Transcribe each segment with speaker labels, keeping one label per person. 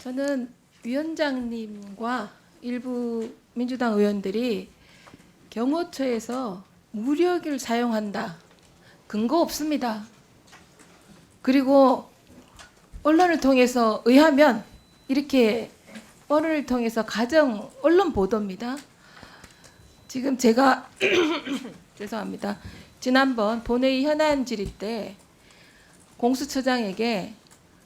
Speaker 1: 저는 위원장님과 일부 민주당 의원들이 경호처에서 무력을 사용한다. 근거 없습니다. 그리고 언론을 통해서 의하면 이렇게 언론을 통해서 가정 언론 보도입니다. 지금 제가 죄송합니다. 지난번 본회의 현안 질의 때 공수처장에게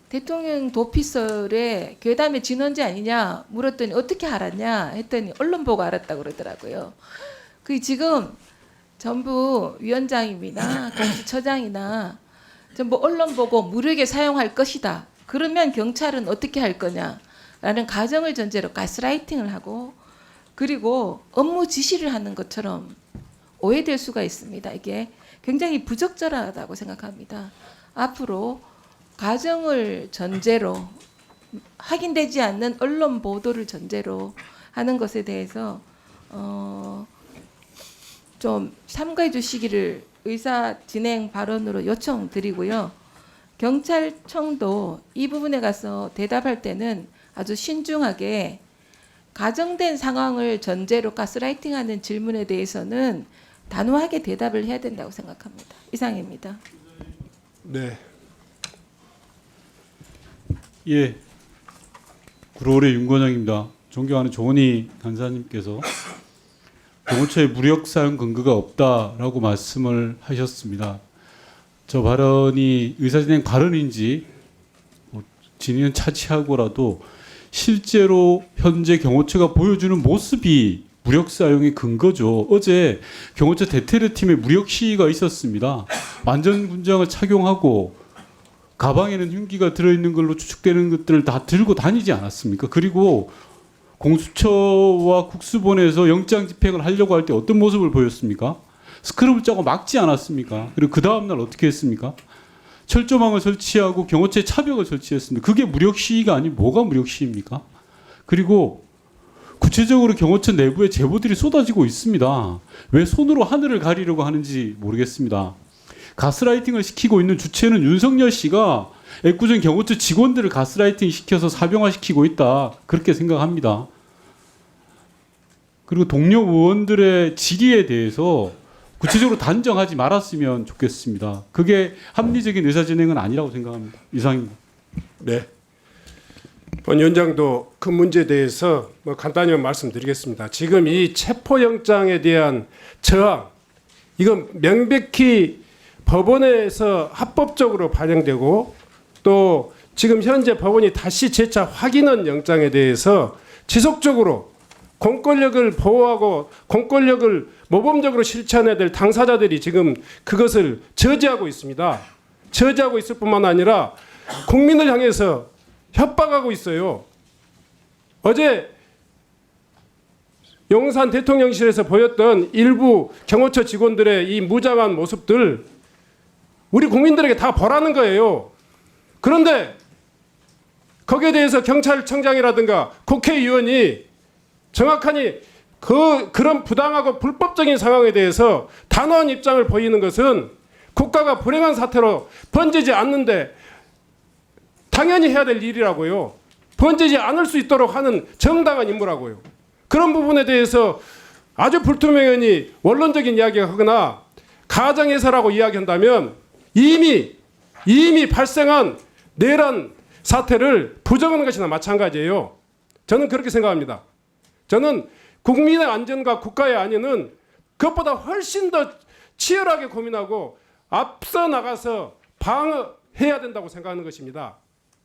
Speaker 1: 대통령 도피설에 괴담의 진원지 아니냐 물었더니 어떻게 알았냐 했더니 언론 보고 알았다고 그러더라고요. 그 지금 전부 위원장입니다. 공수처장이나 전부 언론 보고 무력에 사용할 것이다. 그러면 경찰은 어떻게 할 거냐라는 가정을 전제로 가스라이팅을 하고 그리고 업무 지시를 하는 것처럼 오해될 수가 있습니다. 이게 굉장히 부적절하다고 생각합니다. 앞으로 가정을 전제로 확인되지 않는 언론 보도를 전제로 하는 것에 대해서 좀 삼가해 주시기를 의사 진행 발언으로 요청드리고요. 경찰청도 이 부분에 가서 대답할 때는 아주 신중하게 가정된 상황을 전제로 가스라이팅하는 질문에 대해서는 단호하게 대답을 해야 된다고 생각합니다. 이상입니다.
Speaker 2: 네.
Speaker 3: 예, 구로울의 윤건영입니다. 존경하는 조은희 간사님께서 경호처의 무력 사용 근거가 없다라고 말씀을 하셨습니다. 저 발언이 의사진행 발언인지 진위는 차치하고라도 실제로 현재 경호처가 보여주는 모습이 무력 사용의 근거죠. 어제 경호처 대테러팀의 무력 시위가 있었습니다. 완전 군장을 착용하고 가방에는 흉기가 들어있는 걸로 추측되는 것들을 다 들고 다니지 않았습니까? 그리고 공수처와 국수본에서 영장 집행을 하려고 할 때 어떤 모습을 보였습니까? 스크럽을 짜고 막지 않았습니까? 그리고 그 다음날 어떻게 했습니까? 철조망을 설치하고 경호처에 차벽을 설치했습니다. 그게 무력 시위가 아니 뭐가 무력 시위입니까? 그리고 구체적으로 경호처 내부에 제보들이 쏟아지고 있습니다. 왜 손으로 하늘을 가리려고 하는지 모르겠습니다. 가스라이팅을 시키고 있는 주체는 윤석열 씨가 애꿎은 경호처 직원들을 가스라이팅 시켜서 사병화시키고 있다. 그렇게 생각합니다. 그리고 동료 의원들의 질의에 대해서 구체적으로 단정하지 말았으면 좋겠습니다. 그게 합리적인 의사진행은 아니라고 생각합니다. 이상입니다.
Speaker 2: 네. 본 위원장도 그 문제에 대해서 간단히 말씀드리겠습니다. 지금 이 체포영장에 대한 저항, 이건 명백히 법원에서 합법적으로 발행되고 또 지금 현재 법원이 다시 재차 확인한 영장에 대해서 지속적으로 공권력을 보호하고 공권력을 모범적으로 실천해야 될 당사자들이 지금 그것을 저지하고 있습니다. 저지하고 있을 뿐만 아니라 국민을 향해서 협박하고 있어요. 어제 용산 대통령실에서 보였던 일부 경호처 직원들의 이 무장한 모습들 우리 국민들에게 다 보라는 거예요. 그런데 거기에 대해서 경찰청장이라든가 국회의원이 정확하니 그런 부당하고 불법적인 상황에 대해서 단호한 입장을 보이는 것은 국가가 불행한 사태로 번지지 않는데 당연히 해야 될 일이라고요. 번지지 않을 수 있도록 하는 정당한 임무라고요. 그런 부분에 대해서 아주 불투명하니 원론적인 이야기를 하거나 가정해서라고 이야기한다면 이미 발생한 내란 사태를 부정하는 것이나 마찬가지예요. 저는 그렇게 생각합니다. 저는 국민의 안전과 국가의 안위는 그것보다 훨씬 더 치열하게 고민하고 앞서 나가서 방어해야 된다고 생각하는 것입니다.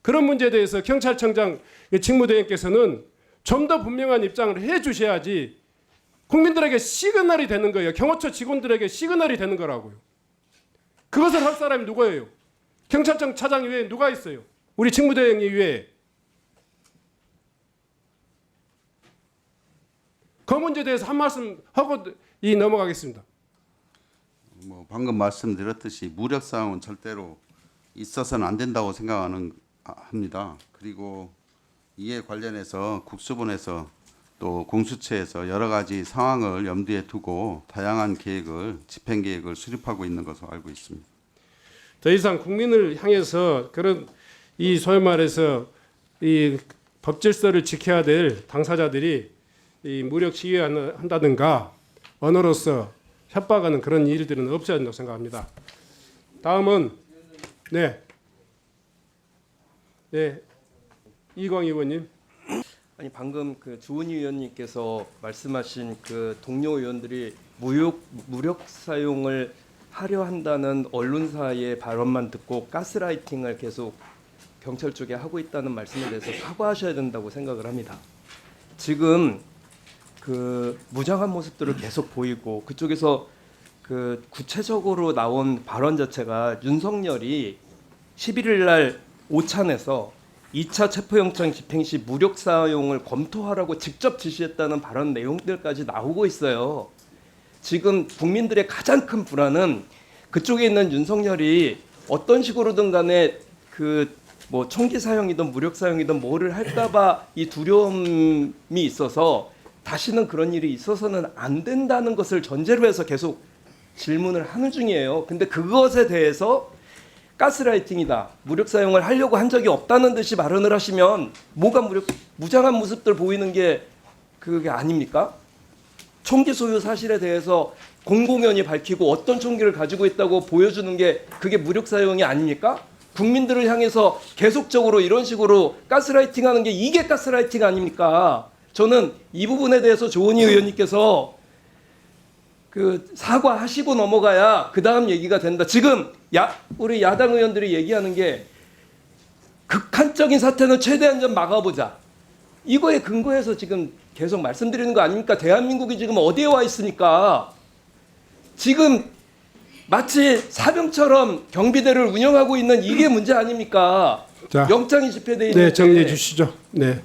Speaker 2: 그런 문제에 대해서 경찰청장 직무대행께서는 좀 더 분명한 입장을 해 주셔야지 국민들에게 시그널이 되는 거예요. 경호처 직원들에게 시그널이 되는 거라고요. 그것을 할 사람이 누구예요? 경찰청 차장 외에 누가 있어요? 우리 직무대행이 외에. 그 문제에 대해서 한 말씀 하고 넘어가겠습니다.
Speaker 4: 방금 말씀드렸듯이 무력 사용은 절대로 있어서는 안 된다고 합니다. 그리고 이에 관련해서 국수본에서 또 공수처에서 여러 가지 상황을 염두에 두고 다양한 집행 계획을 수립하고 있는 것으로 알고 있습니다.
Speaker 2: 더 이상 국민을 향해서 그런 이 소위 말해서 이 법 질서를 지켜야 될 당사자들이 이 무력 시위한다든가 언어로서 협박하는 그런 일들은 없어야 한다고 생각합니다. 다음은 네 이광 의원님.
Speaker 5: 아니 방금 그 주은희 의원님께서 말씀하신 그 동료 의원들이 무력 사용을 하려 한다는 언론사의 발언만 듣고 가스라이팅을 계속 경찰 쪽에 하고 있다는 말씀에 대해서 사과하셔야 된다고 생각을 합니다. 지금 그 무장한 모습들을 계속 보이고 그쪽에서 그 구체적으로 나온 발언 자체가 윤석열이 11일 날 오찬에서 2차 체포영장 집행 시 무력 사용을 검토하라고 직접 지시했다는 발언 내용들까지 나오고 있어요. 지금 국민들의 가장 큰 불안은 그쪽에 있는 윤석열이 어떤 식으로든 간에 그 뭐 총기 사용이든 무력 사용이든 뭐를 할까봐 이 두려움이 있어서 다시는 그런 일이 있어서는 안 된다는 것을 전제로 해서 계속 질문을 하는 중이에요. 근데 그것에 대해서 가스라이팅이다, 무력 사용을 하려고 한 적이 없다는 듯이 발언을 하시면 뭐가 무장한 모습들 보이는 게 그게 아닙니까? 총기 소유 사실에 대해서 공공연히 밝히고 어떤 총기를 가지고 있다고 보여주는 게 그게 무력 사용이 아닙니까? 국민들을 향해서 계속적으로 이런 식으로 가스라이팅하는 게 이게 가스라이팅 아닙니까? 저는 이 부분에 대해서 조은희 의원님께서 그 사과하시고 넘어가야 그 다음 얘기가 된다. 지금 우리 야당 의원들이 얘기하는 게 극한적인 사태는 최대한 좀 막아보자. 이거에 근거해서 지금 계속 말씀드리는 거 아닙니까? 대한민국이 지금 어디에 와 있으니까 지금 마치 사병처럼 경비대를 운영하고 있는 이게 문제 아닙니까?
Speaker 2: 자,
Speaker 5: 영장이 집행돼 있는데.
Speaker 2: 네, 정리해 주시죠. 네.